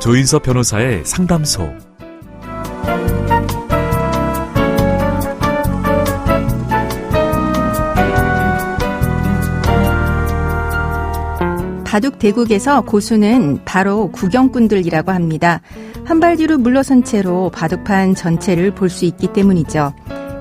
조인섭 변호사의 상담소. 바둑 대국에서 고수는 바로 구경꾼들이라고 합니다. 한 발 뒤로 물러선 채로 바둑판 전체를 볼 수 있기 때문이죠.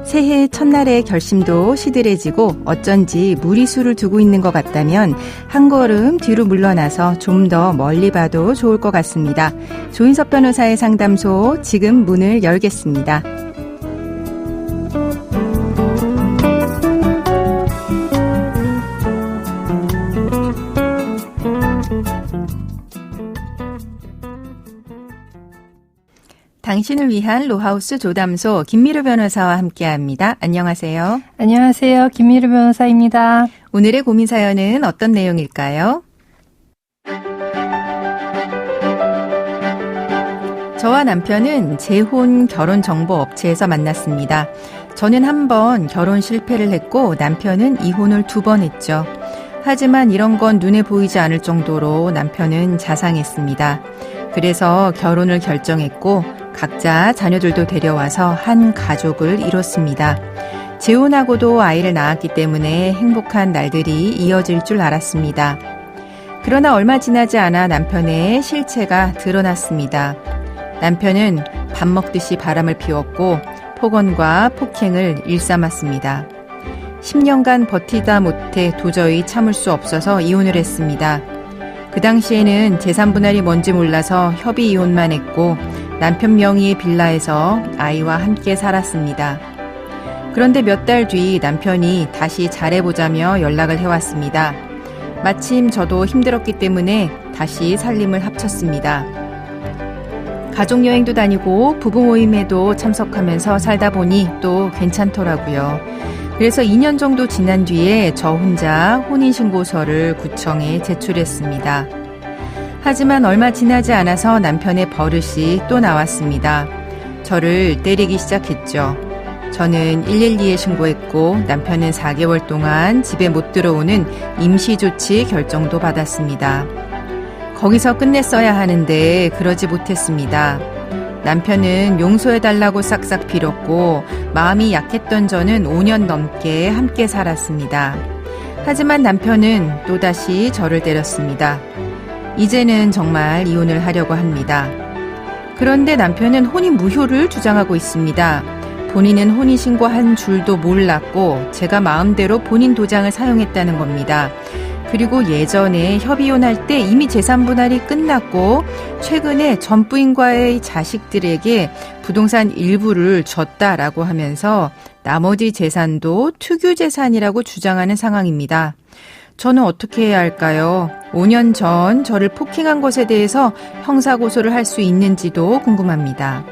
새해 첫날의 결심도 시들해지고 어쩐지 무리수를 두고 있는 것 같다면 한 걸음 뒤로 물러나서 좀 더 멀리 봐도 좋을 것 같습니다. 조인섭 변호사의 상담소 지금 문을 열겠습니다. 당신을 위한 로하우스 조담소 김미루 변호사와 함께합니다. 안녕하세요. 안녕하세요. 김미루 변호사입니다. 오늘의 고민 사연은 어떤 내용일까요? 저와 남편은 재혼 결혼 정보 업체에서 만났습니다. 저는 한 번 결혼 실패를 했고 남편은 이혼을 2번 했죠. 하지만 이런 건 눈에 보이지 않을 정도로 남편은 자상했습니다. 그래서 결혼을 결정했고 각자 자녀들도 데려와서 한 가족을 이뤘습니다. 재혼하고도 아이를 낳았기 때문에 행복한 날들이 이어질 줄 알았습니다. 그러나 얼마 지나지 않아 남편의 실체가 드러났습니다. 남편은 밥 먹듯이 바람을 피웠고 폭언과 폭행을 일삼았습니다. 10년간 버티다 못해 도저히 참을 수 없어서 이혼을 했습니다. 그 당시에는 재산 분할이 뭔지 몰라서 협의 이혼만 했고 남편 명의의 빌라에서 아이와 함께 살았습니다. 그런데 몇 달 뒤 남편이 다시 잘해보자며 연락을 해왔습니다. 마침 저도 힘들었기 때문에 다시 살림을 합쳤습니다. 가족여행도 다니고 부부 모임에도 참석하면서 살다 보니 또 괜찮더라고요. 그래서 2년 정도 지난 뒤에 저 혼자 혼인신고서를 구청에 제출했습니다. 하지만 얼마 지나지 않아서 남편의 버릇이 또 나왔습니다. 저를 때리기 시작했죠. 저는 112에 신고했고 남편은 4개월 동안 집에 못 들어오는 임시조치 결정도 받았습니다. 거기서 끝냈어야 하는데 그러지 못했습니다. 남편은 용서해달라고 싹싹 빌었고 마음이 약했던 저는 5년 넘게 함께 살았습니다. 하지만 남편은 또다시 저를 때렸습니다. 이제는 정말 이혼을 하려고 합니다. 그런데 남편은 혼인 무효를 주장하고 있습니다. 본인은 혼인신고한 줄도 몰랐고 제가 마음대로 본인 도장을 사용했다는 겁니다. 그리고 예전에 협의혼할 때 이미 재산 분할이 끝났고 최근에 전 부인과의 자식들에게 부동산 일부를 줬다라고 하면서 나머지 재산도 특유 재산이라고 주장하는 상황입니다. 저는 어떻게 해야 할까요? 5년 전 저를 폭행한 것에 대해서 형사고소를 할 수 있는지도 궁금합니다.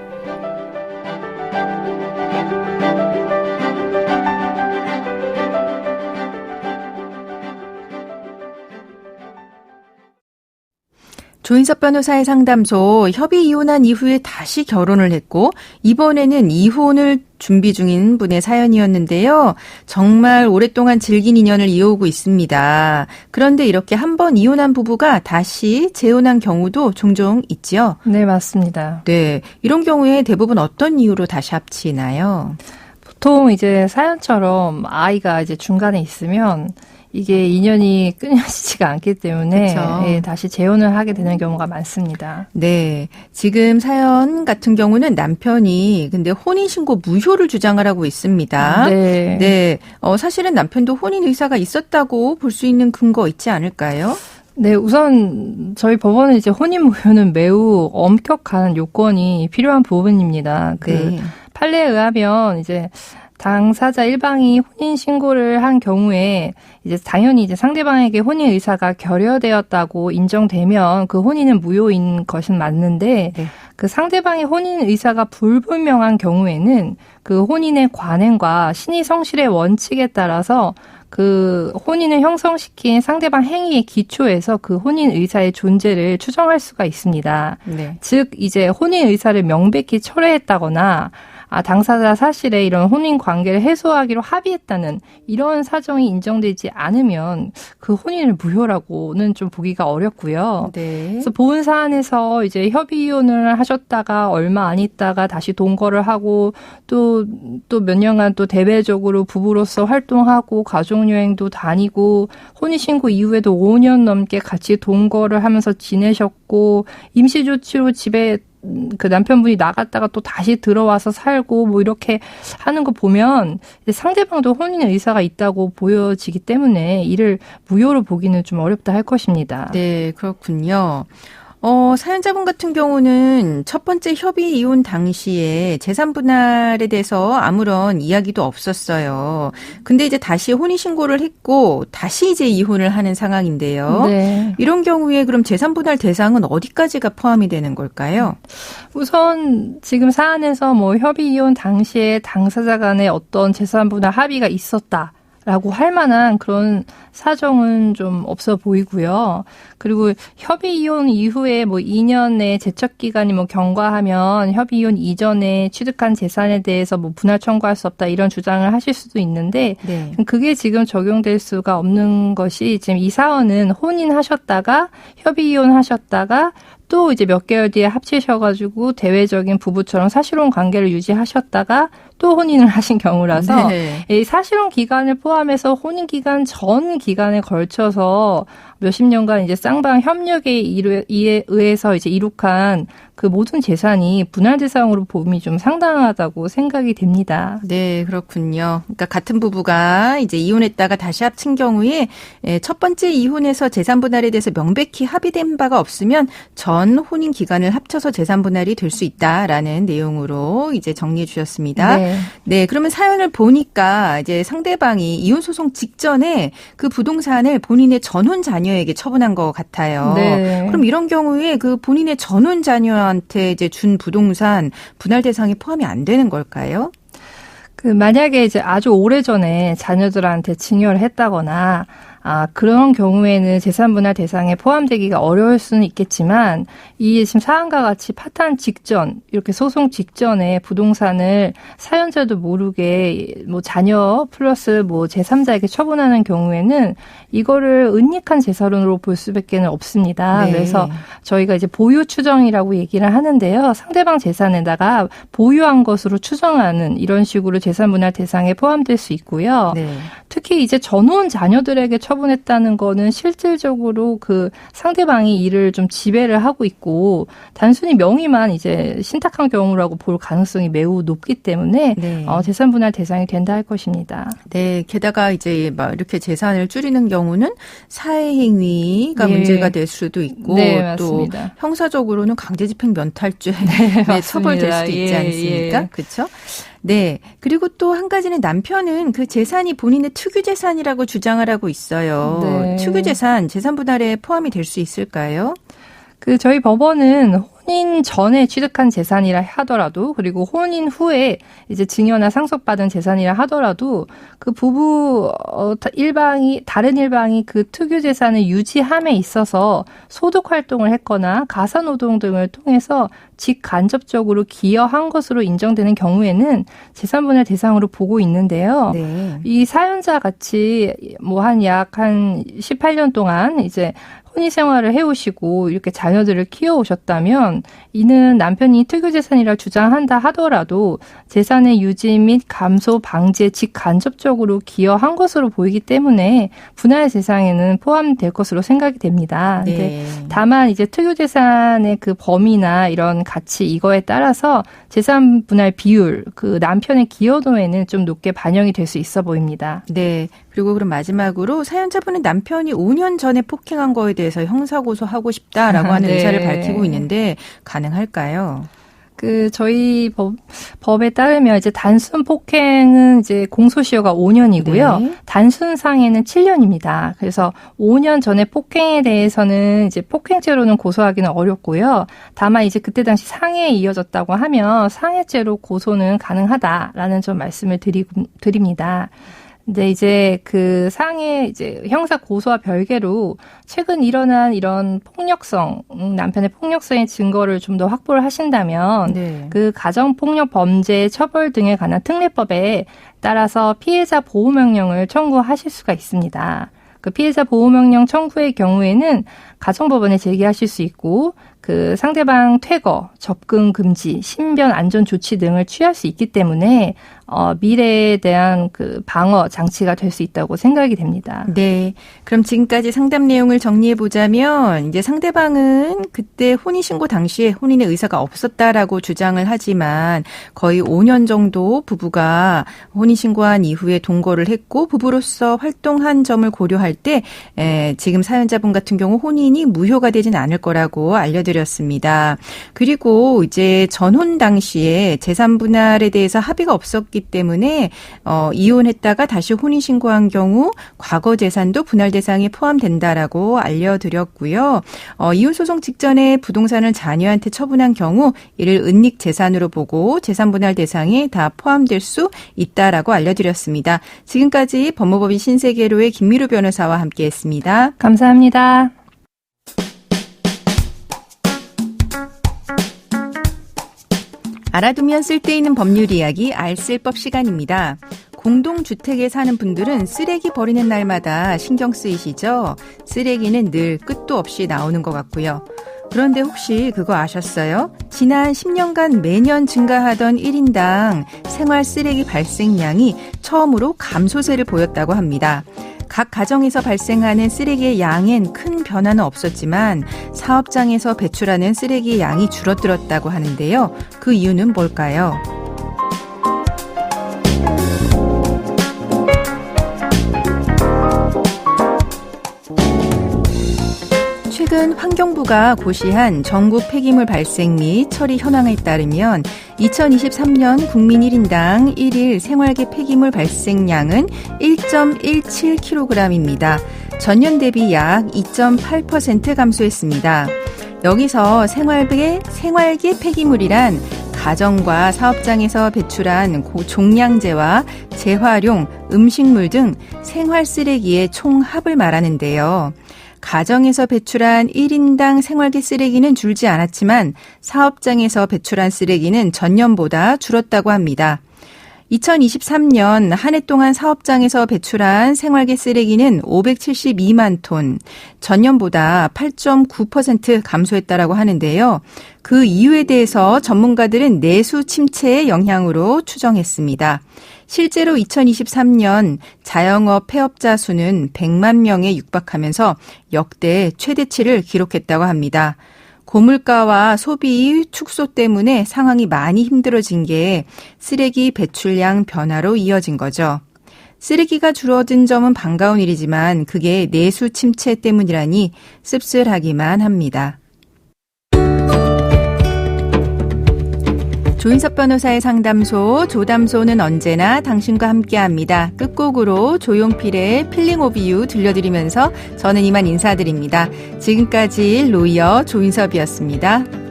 조인섭 변호사의 상담소, 협의 이혼한 이후에 다시 결혼을 했고 이번에는 이혼을 준비 중인 분의 사연이었는데요. 정말 오랫동안 즐긴 인연을 이어오고 있습니다. 그런데 이렇게 한 번 이혼한 부부가 다시 재혼한 경우도 종종 있죠? 네, 맞습니다. 네, 이런 경우에 대부분 어떤 이유로 다시 합치나요? 보통 이제 사연처럼 아이가 이제 중간에 있으면 이게 인연이 끊어지지가 않기 때문에 예, 다시 재혼을 하게 되는 경우가 많습니다. 네. 지금 사연 같은 경우는 남편이 근데 혼인신고 무효를 주장을 하고 있습니다. 네. 네. 사실은 남편도 혼인 의사가 있었다고 볼 수 있는 근거 있지 않을까요? 네, 우선 저희 법원은 이제 혼인 무효는 매우 엄격한 요건이 필요한 부분입니다. 네. 판례에 의하면 이제 당사자 일방이 혼인 신고를 한 경우에 이제 당연히 이제 상대방에게 혼인 의사가 결여되었다고 인정되면 그 혼인은 무효인 것은 맞는데 네. 그 상대방의 혼인 의사가 불분명한 경우에는 그 혼인의 관행과 신의 성실의 원칙에 따라서 그 혼인을 형성시킨 상대방 행위의 기초에서 그 혼인 의사의 존재를 추정할 수가 있습니다. 네. 즉 이제 혼인 의사를 명백히 철회했다거나 당사자 사실에 이런 혼인 관계를 해소하기로 합의했다는 이런 사정이 인정되지 않으면 그 혼인을 무효라고는 좀 보기가 어렵고요. 네. 그래서 본 사안에서 이제 협의 이혼을 하셨다가 얼마 안 있다가 다시 동거를 하고 또 몇 년간 또 대외적으로 부부로서 활동하고 가족여행도 다니고 혼인신고 이후에도 5년 넘게 같이 동거를 하면서 지내셨고 임시조치로 집에 그 남편분이 나갔다가 또 다시 들어와서 살고 뭐 이렇게 하는 거 보면 상대방도 혼인 의사가 있다고 보여지기 때문에 이를 무효로 보기는 좀 어렵다 할 것입니다. 네, 그렇군요. 사연자분 같은 경우는 첫 번째 협의 이혼 당시에 재산 분할에 대해서 아무런 이야기도 없었어요. 근데 이제 다시 혼인신고를 했고 다시 이제 이혼을 하는 상황인데요. 네. 이런 경우에 그럼 재산 분할 대상은 어디까지가 포함이 되는 걸까요? 우선 지금 사안에서 뭐 협의 이혼 당시에 당사자 간에 어떤 재산 분할 합의가 있었다라고 할 만한 그런 사정은 좀 없어 보이고요. 그리고 협의 이혼 이후에 뭐 2년 내 제척 기간이 뭐 경과하면 협의 이혼 이전에 취득한 재산에 대해서 뭐 분할 청구할 수 없다 이런 주장을 하실 수도 있는데 네. 그게 지금 적용될 수가 없는 것이 지금 이 사원은 혼인하셨다가 협의 이혼하셨다가 또 이제 몇 개월 뒤에 합치셔가지고 대외적인 부부처럼 사실혼 관계를 유지하셨다가 또 혼인을 하신 경우라서 네. 이 사실혼 기간을 포함해서 혼인 기간 전 기간에 걸쳐서 몇십 년간 이제 쌍방 협력에 의해서 이제 이룩한 그 모든 재산이 분할 대상으로 봄이 좀 상당하다고 생각이 됩니다. 네, 그렇군요. 그러니까 같은 부부가 이제 이혼했다가 다시 합친 경우에 첫 번째 이혼에서 재산 분할에 대해서 명백히 합의된 바가 없으면 전 혼인 기간을 합쳐서 재산 분할이 될 수 있다라는 내용으로 이제 정리해 주셨습니다. 네. 네, 그러면 사연을 보니까 이제 상대방이 이혼 소송 직전에 그 부동산을 본인의 전혼 자녀에게 처분한 것 같아요. 네. 그럼 이런 경우에 그 본인의 전혼 자녀한테 이제 준 부동산 분할 대상이 포함이 안 되는 걸까요? 만약에 이제 아주 오래전에 자녀들한테 증여를 했다거나 그런 경우에는 재산 분할 대상에 포함되기가 어려울 수는 있겠지만 이 지금 사안과 같이 파탄 직전 이렇게 소송 직전에 부동산을 사연자도 모르게 뭐 자녀 플러스 뭐 제3자에게 처분하는 경우에는 이거를 은닉한 재산으로 볼 수밖에 없습니다. 네. 그래서 저희가 이제 보유 추정이라고 얘기를 하는데요. 상대방 재산에다가 보유한 것으로 추정하는 이런 식으로 재산 분할 대상에 포함될 수 있고요. 네. 특히 이제 전혼 자녀들에게 처분했다는 거는 실질적으로 그 상대방이 이를 좀 지배를 하고 있고 단순히 명의만 이제 신탁한 경우라고 볼 가능성이 매우 높기 때문에 네. 재산 분할 대상이 된다 할 것입니다. 네, 게다가 이제 막 이렇게 재산을 줄이는 경우는 사회행위가 예. 문제가 될 수도 있고 네, 또 맞습니다. 형사적으로는 강제집행 면탈죄 맞습니다. 처벌될 수도 있지 예, 않습니까? 예. 그렇죠? 네. 그리고 또 한 가지는 남편은 그 재산이 본인의 특유 재산이라고 주장을 하고 있어요. 네. 특유 재산, 재산 분할에 포함이 될 수 있을까요? 저희 법원은 혼인 전에 취득한 재산이라 하더라도 그리고 혼인 후에 이제 증여나 상속받은 재산이라 하더라도 그 부부 다른 일방이 그 특유 재산을 유지함에 있어서 소득 활동을 했거나 가사 노동 등을 통해서 직간접적으로 기여한 것으로 인정되는 경우에는 재산 분할 대상으로 보고 있는데요. 네. 이 사연자 같이 뭐 약 18년 동안 이제 혼인 생활을 해오시고 이렇게 자녀들을 키워오셨다면 이는 남편이 특유재산이라 주장한다 하더라도 재산의 유지 및 감소 방지에 직간접적으로 기여한 것으로 보이기 때문에 분할 대상에는 포함될 것으로 생각이 됩니다. 네. 근데 다만 이제 특유재산의 그 범위나 이런 가치 이거에 따라서 재산 분할 비율, 그 남편의 기여도에는 좀 높게 반영이 될 수 있어 보입니다. 네. 그리고 그럼 마지막으로 사연자분은 남편이 5년 전에 폭행한 거에 대해서 형사고소하고 싶다라고 하는 네. 의사를 밝히고 있는데 가능할까요? 저희 법에 따르면 이제 단순 폭행은 이제 공소시효가 5년이고요. 네. 단순 상해는 7년입니다. 그래서 5년 전에 폭행에 대해서는 이제 폭행죄로는 고소하기는 어렵고요. 다만 이제 그때 당시 상해에 이어졌다고 하면 상해죄로 고소는 가능하다라는 좀 말씀을 드립니다. 근데 이제 그 상해 이제 형사 고소와 별개로 최근 일어난 이런 남편의 폭력성의 증거를 좀 더 확보를 하신다면 네. 그 가정폭력 범죄 처벌 등에 관한 특례법에 따라서 피해자 보호명령을 청구하실 수가 있습니다. 그 피해자 보호명령 청구의 경우에는 가정법원에 제기하실 수 있고 그 상대방 퇴거, 접근 금지, 신변 안전 조치 등을 취할 수 있기 때문에 미래에 대한 그 방어 장치가 될 수 있다고 생각이 됩니다. 네. 그럼 지금까지 상담 내용을 정리해 보자면 이제 상대방은 그때 혼인신고 당시에 혼인의 의사가 없었다라고 주장을 하지만 거의 5년 정도 부부가 혼인신고한 이후에 동거를 했고 부부로서 활동한 점을 고려할 때 지금 사연자분 같은 경우 혼인이 무효가 되진 않을 거라고 알려드렸습니다. 그리고 이제 전혼 당시에 재산 분할에 대해서 합의가 없었기 때문에 이혼했다가 다시 혼인신고한 경우 과거 재산도 분할 대상에 포함된다라고 알려드렸고요. 이혼소송 직전에 부동산을 자녀한테 처분한 경우 이를 은닉 재산으로 보고 재산 분할 대상에 다 포함될 수 있다라고 알려드렸습니다. 지금까지 법무법인 신세계로의 김미루 변호사와 함께했습니다. 감사합니다. 알아두면 쓸데있는 법률 이야기 알쓸법 시간입니다. 공동주택에 사는 분들은 쓰레기 버리는 날마다 신경 쓰이시죠? 쓰레기는 늘 끝도 없이 나오는 것 같고요. 그런데 혹시 그거 아셨어요? 지난 10년간 매년 증가하던 1인당 생활 쓰레기 발생량이 처음으로 감소세를 보였다고 합니다. 각 가정에서 발생하는 쓰레기의 양엔 큰 변화는 없었지만 사업장에서 배출하는 쓰레기의 양이 줄어들었다고 하는데요. 그 이유는 뭘까요? 최근 환경부가 고시한 전국 폐기물 발생 및 처리 현황에 따르면 2023년 국민 1인당 1일 생활계 폐기물 발생량은 1.17kg입니다. 전년 대비 약 2.8% 감소했습니다. 여기서 생활계 폐기물이란 가정과 사업장에서 배출한 종량제와 재활용, 음식물 등 생활 쓰레기의 총합을 말하는데요. 가정에서 배출한 1인당 생활계 쓰레기는 줄지 않았지만 사업장에서 배출한 쓰레기는 전년보다 줄었다고 합니다. 2023년 한 해 동안 사업장에서 배출한 생활계 쓰레기는 572만 톤, 전년보다 8.9% 감소했다라고 하는데요. 그 이유에 대해서 전문가들은 내수 침체의 영향으로 추정했습니다. 실제로 2023년 자영업 폐업자 수는 100만 명에 육박하면서 역대 최대치를 기록했다고 합니다. 고물가와 소비 축소 때문에 상황이 많이 힘들어진 게 쓰레기 배출량 변화로 이어진 거죠. 쓰레기가 줄어든 점은 반가운 일이지만 그게 내수 침체 때문이라니 씁쓸하기만 합니다. 조인섭 변호사의 상담소, 조담소는 언제나 당신과 함께합니다. 끝곡으로 조용필의 필링 오브 유 들려드리면서 저는 이만 인사드립니다. 지금까지 로이어 조인섭이었습니다.